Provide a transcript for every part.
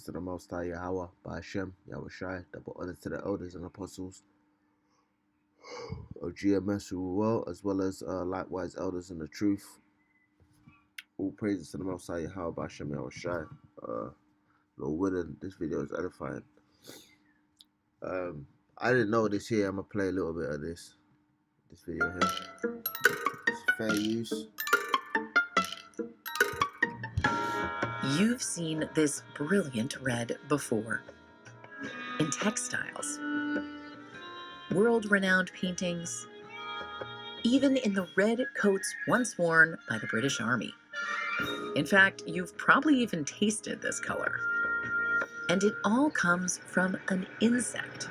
To the Most High Yahweh, by Hashem, Yahweh Shai, double honor to the elders and apostles of GMS who were well, as well as likewise elders in the truth. All praises to the Most High Yahweh, by Hashem, Yahweh Shai. Lord willing, this video is edifying. I didn't know this here. I'm gonna play a little bit of this video here. It's fair use. You've seen this brilliant red before. In textiles, world-renowned paintings, even in the red coats once worn by the British Army. In fact, you've probably even tasted this color. And it all comes from an insect,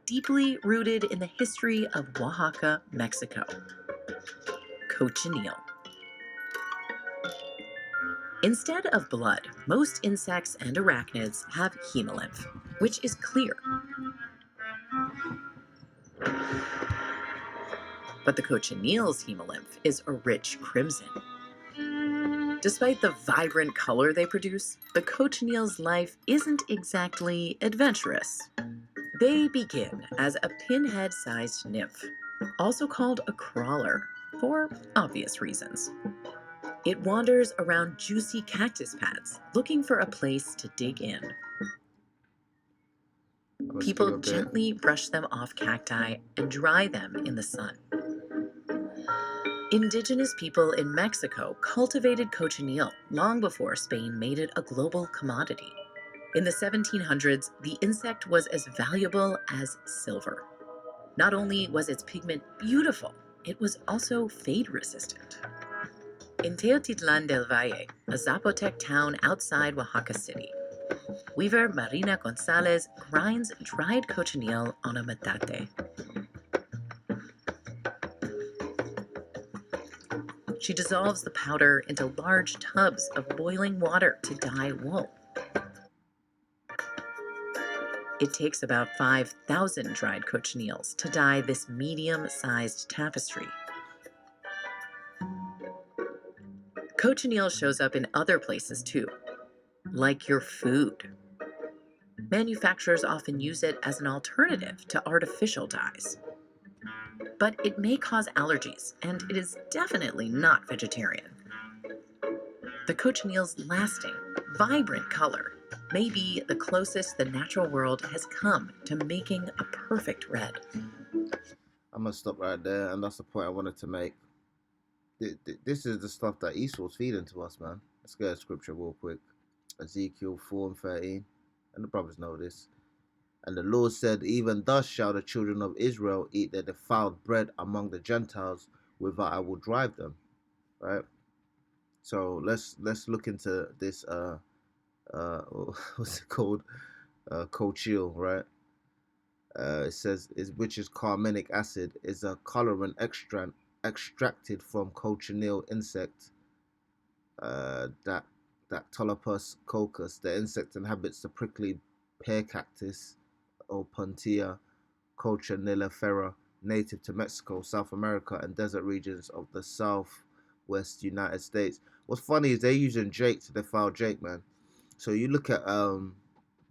deeply rooted in the history of Oaxaca, Mexico, cochineal. Instead of blood, most insects and arachnids have hemolymph, which is clear. But the cochineal's hemolymph is a rich crimson. Despite the vibrant color they produce, the cochineal's life isn't exactly adventurous. They begin as a pinhead-sized nymph, also called a crawler, for obvious reasons. It wanders around juicy cactus pads, looking for a place to dig in. People gently brush them off cacti and dry them in the sun. Indigenous people in Mexico cultivated cochineal long before Spain made it a global commodity. In the 1700s, the insect was as valuable as silver. Not only was its pigment beautiful, it was also fade-resistant. In Teotitlan del Valle, a Zapotec town outside Oaxaca City, weaver Marina Gonzalez grinds dried cochineal on a metate. She dissolves the powder into large tubs of boiling water to dye wool. It takes about 5,000 dried cochineals to dye this medium-sized tapestry. Cochineal shows up in other places too, like your food. Manufacturers often use it as an alternative to artificial dyes. But it may cause allergies, and it is definitely not vegetarian. The cochineal's lasting, vibrant color may be the closest the natural world has come to making a perfect red. I'm gonna stop right there, and that's the point I wanted to make. This is the stuff that Esau's feeding to us, man. Let's get a scripture real quick. Ezekiel 4 and 13. And the brothers know this. And the Lord said, even thus shall the children of Israel eat their defiled bread among the Gentiles, whither I will drive them. Right? So let's look into this what's it called? Cochineal, right? It says which is carminic acid, is a colorant extracted from cochineal insect, that Tolopus coccus. The insect inhabits the prickly pear cactus, or Pontia cochinealifera, native to Mexico, South America, and desert regions of the southwest United States. What's funny is they're using Jake to defile Jake, man. So you look at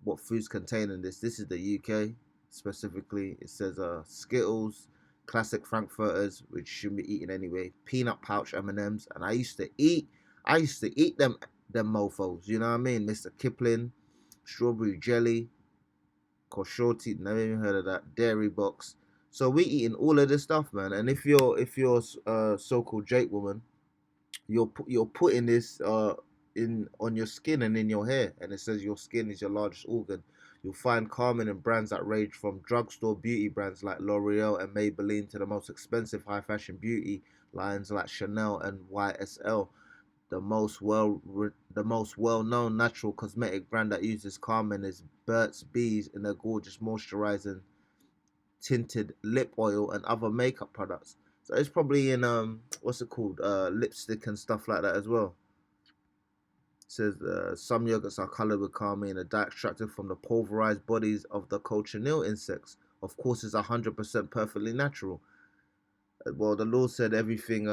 what foods contain in this. This is the UK specifically. It says Skittles, classic Frankfurters, which you shouldn't be eating anyway. Peanut pouch M&M'S, and I used to eat them mofos. You know what I mean? Mr. Kipling, strawberry jelly, Koshoti, never even heard of that. Dairy box. So we eating all of this stuff, man. And if you're so-called Jake woman, you're putting this in on your skin and in your hair, and it says your skin is your largest organ. You'll find Carmen in brands that range from drugstore beauty brands like L'Oreal and Maybelline to the most expensive high fashion beauty lines like Chanel and YSL. The most well-known natural cosmetic brand that uses Carmen is Burt's Bees in their gorgeous moisturizing tinted lip oil and other makeup products. So it's probably in what's it called, lipstick and stuff like that as well. It says some yogurts are colored with carmine, a dye extracted from the pulverized bodies of the cochineal insects. Of course, it's 100% perfectly natural. Well, the Lord said everything,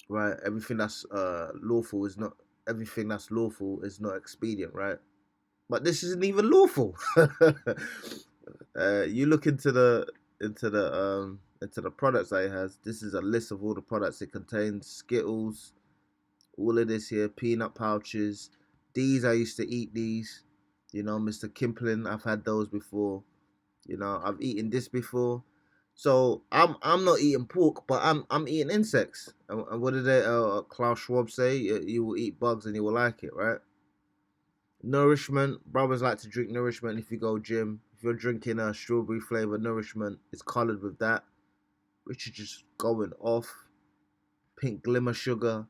right? Everything that's lawful is not expedient, right? but this isn't even lawful. You look into the products that it has. This is a list of all the products it contains: Skittles, all of this here, peanut pouches. These I used to eat these. You know, Mr. Kimplin, I've had those before. You know, I've eaten this before. So I'm not eating pork, but I'm eating insects. And what did Klaus Schwab say? You will eat bugs and you will like it, right? Nourishment. Brothers like to drink nourishment if you go gym. If you're drinking a strawberry flavor nourishment, it's colored with that, which is just going off. Pink glimmer sugar.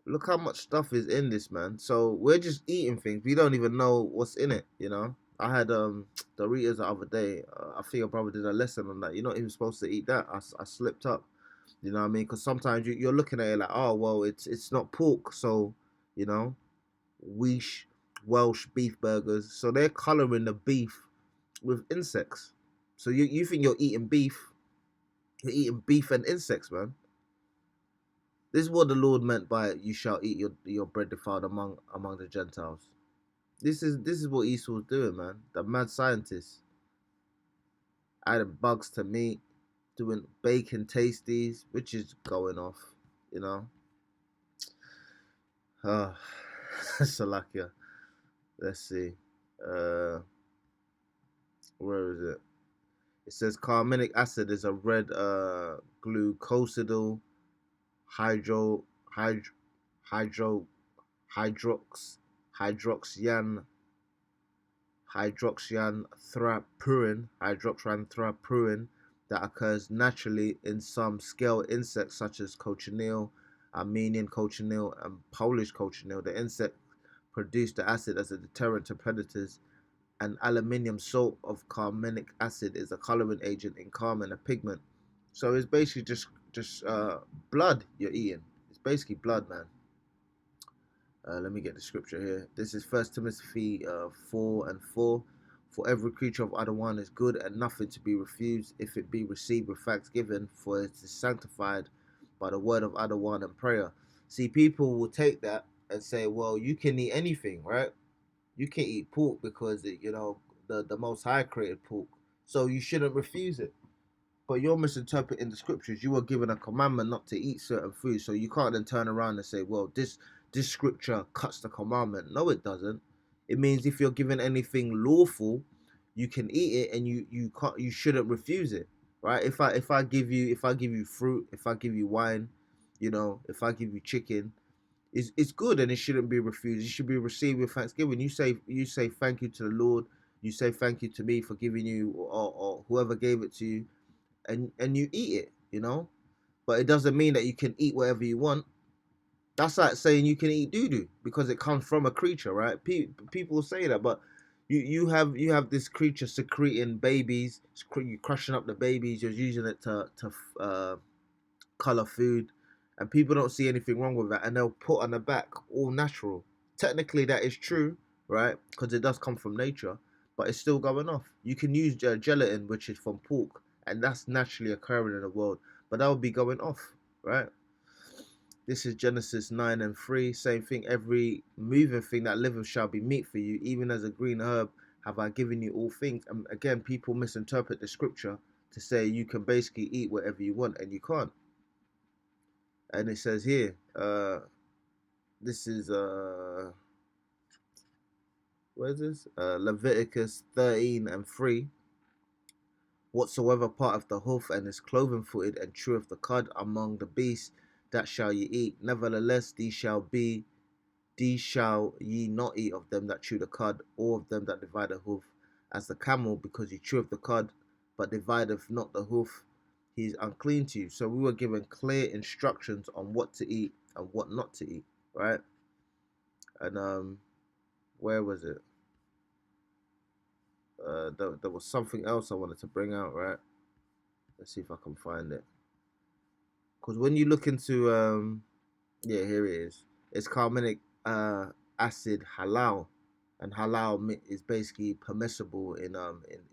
Look how much stuff is in this, man. So we're just eating things. We don't even know what's in it, you know. I had Doritos the other day. I think your brother did a lesson on that. You're not even supposed to eat that. I slipped up. You know what I mean? Because sometimes you're looking at it like, oh well, it's not pork, so you know, Weesh, Welsh beef burgers. So they're coloring the beef with insects. So you think you're eating beef? You're eating beef and insects, man. This is what the Lord meant by "you shall eat your bread defiled among the Gentiles." This is what Esau's doing, man. The mad scientist adding bugs to meat, doing bacon tasties, which is going off, you know. Oh, Salakia. Let's see. Uh, where is it? It says carminic acid is a red glucosidyl hydro hydro hydro hydrox hydroxyan hydroxyanthrapurin that occurs naturally in some scale insects such as cochineal, Armenian cochineal, and Polish cochineal. The insect produced the acid as a deterrent to predators. And aluminium salt of carminic acid is a coloring agent in carmine, a pigment. So it's basically just blood you're eating. It's basically blood, man. Let me get the scripture here. This is First Timothy 4:4. For every creature of other one is good and nothing to be refused if it be received with thanksgiving, for it is sanctified by the word of other one and prayer. See, people will take that and say, well, you can eat anything, right? You can eat pork because the Most High created pork, so you shouldn't refuse it. But you're misinterpreting the scriptures. You were given a commandment not to eat certain foods, so you can't then turn around and say, "Well, this scripture cuts the commandment." No, it doesn't. It means if you're given anything lawful, you can eat it, and you shouldn't refuse it, right? If I give you fruit, if I give you wine, if I give you chicken, it's good and it shouldn't be refused. It should be received with thanksgiving. You say thank you to the Lord. You say thank you to me for giving you, or whoever gave it to you, and you eat it, But it doesn't mean that you can eat whatever you want. That's like saying you can eat doo doo because it comes from a creature, right? People say that, but you have this creature secreting babies. You're crushing up the babies. You're using it to color food, and people don't see anything wrong with that, and they'll put on the back all natural. Technically, that is true, right? Because it does come from nature, but it's still going off. You can use gelatin, which is from pork, and that's naturally occurring in the world, but that would be going off, right? This is Genesis 9:3. Same thing. Every moving thing that liveth shall be meat for you, even as a green herb have I given you all things. And again, people misinterpret the scripture to say you can basically eat whatever you want, and you can't. And it says here, this is what is this? Leviticus 13:3. Whatsoever part of the hoof and is cloven footed and cheweth the cud among the beasts, that shall ye eat. Nevertheless, these shall ye not eat of them that chew the cud, or of them that divide the hoof, as the camel, because he cheweth the cud, but divideth not the hoof, he is unclean to you. So we were given clear instructions on what to eat and what not to eat, right? And where was it? There was something else I wanted to bring out, right? Let's see if I can find it. Because when you look into yeah, here it is. It's carminic acid halal, and halal is basically permissible in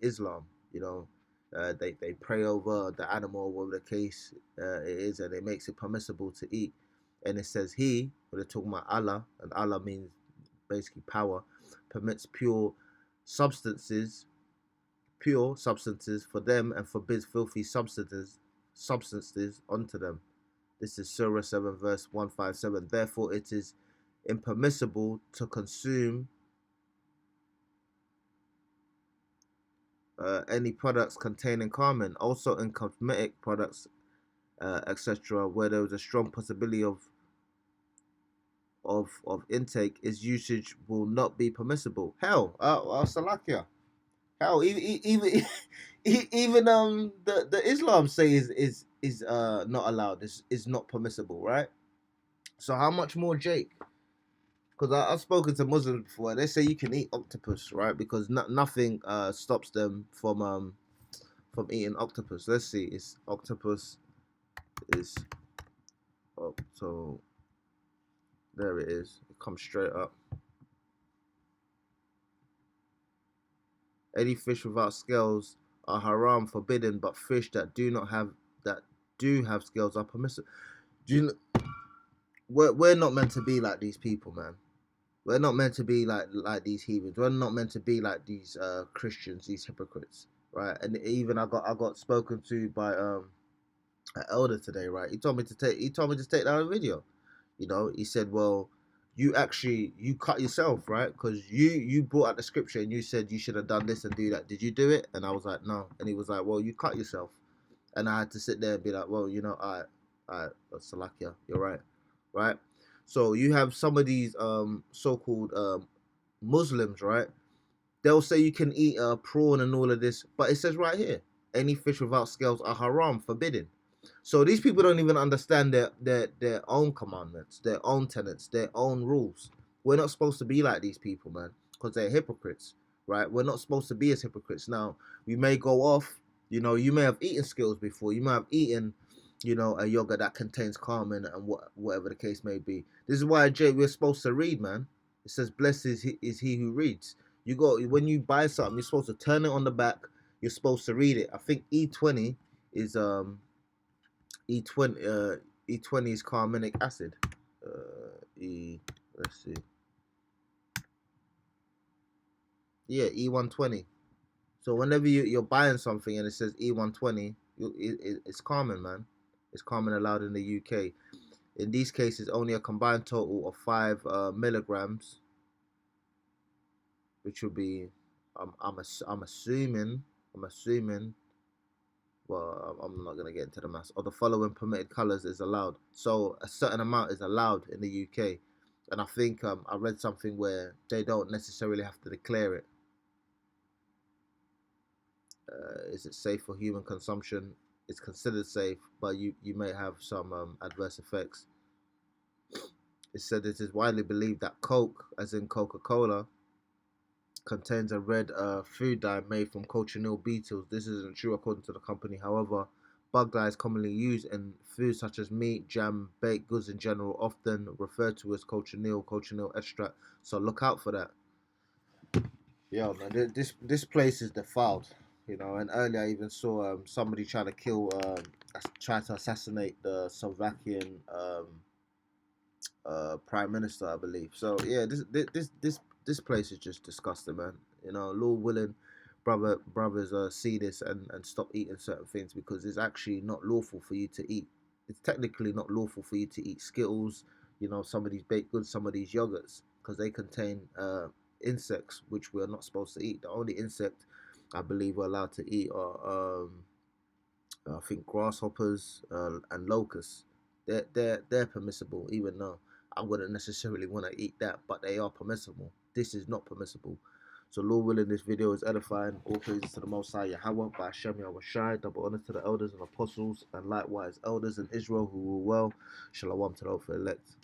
Islam. They pray over the animal, whatever the case it is, and it makes it permissible to eat. And it says he, when they're talking about Allah, and Allah means basically power. permits pure substances for them, and forbids filthy substances onto them. This is Surah 7, verse 157. Therefore, it is impermissible to consume any products containing carmine. Also, in cosmetic products, etc., where there is a strong possibility of intake, its usage will not be permissible. Hell, Salakia. Hell, even even the Islam say is not allowed. Is not permissible, right? So how much more, Jake? Because I've spoken to Muslims before. They say you can eat octopus, right? Because nothing stops them from eating octopus. Let's see. It's octopus is so there it is. It comes straight up. Any fish without scales are haram, forbidden, but fish that do have scales are permissible. Do you we're not meant to be like these people, man. We're not meant to be like these heathens. We're not meant to be like these Christians, these hypocrites, right? And even I got spoken to by an elder today, right? He told me to take down a video. You know, he said, well, you cut yourself, right? Because you brought out the scripture and you said you should have done this and do that. Did you do it? And I was like, no. And he was like, well, you cut yourself. And I had to sit there and be like, well, I Salakia, you're right, right? So you have some of these so-called Muslims, right? They'll say you can eat a prawn and all of this, but it says right here, any fish without scales are haram, forbidden. So these people don't even understand their own commandments, their own tenets, their own rules. We're not supposed to be like these people, man, because they're hypocrites, right? We're not supposed to be as hypocrites. Now, we may go off, you may have eaten Skittles before, you might have eaten, a yogurt that contains carmine and whatever the case may be. This is why, Jay, we're supposed to read, man. It says, blessed is he who reads. When you buy something, you're supposed to turn it on the back. You're supposed to read it. I think E20 is E20 E20 is carminic acid. Let's see. Yeah, E120. So whenever you're buying something and it says E120, it's carmine, man. It's carmine allowed in the UK. In these cases, only a combined total of 5 milligrams, which would be, I'm assuming, well, I'm not gonna get into the maths. Or the following permitted colors is allowed. So a certain amount is allowed in the UK, and I think I read something where they don't necessarily have to declare it. Is it safe for human consumption? It's considered safe, but you may have some adverse effects. It said it is widely believed that Coke, as in Coca-Cola, contains a red food dye made from cochineal beetles. This isn't true according to the company. However, bug dye is commonly used in foods such as meat, jam, baked goods in general, often referred to as cochineal extract. So look out for that. Yo, man, this place is defiled. And earlier I even saw somebody try to assassinate the Slovakian prime minister, I believe. So yeah, this place is just disgusting, man. Lord willing, brothers see this and stop eating certain things, because it's actually not lawful for you to eat. It's technically not lawful for you to eat Skittles, some of these baked goods, some of these yogurts, because they contain insects which we're not supposed to eat. The only insect I believe we're allowed to eat are I think grasshoppers and locusts. They're permissible, even though I wouldn't necessarily want to eat that, but they are permissible. This is not permissible. So Lord willing, this video is edifying. All praises to the Most High Yahweh by Hashem Yahweh Shai. Double honor to the elders and apostles, and likewise elders in Israel who rule well. Shalom to the elect.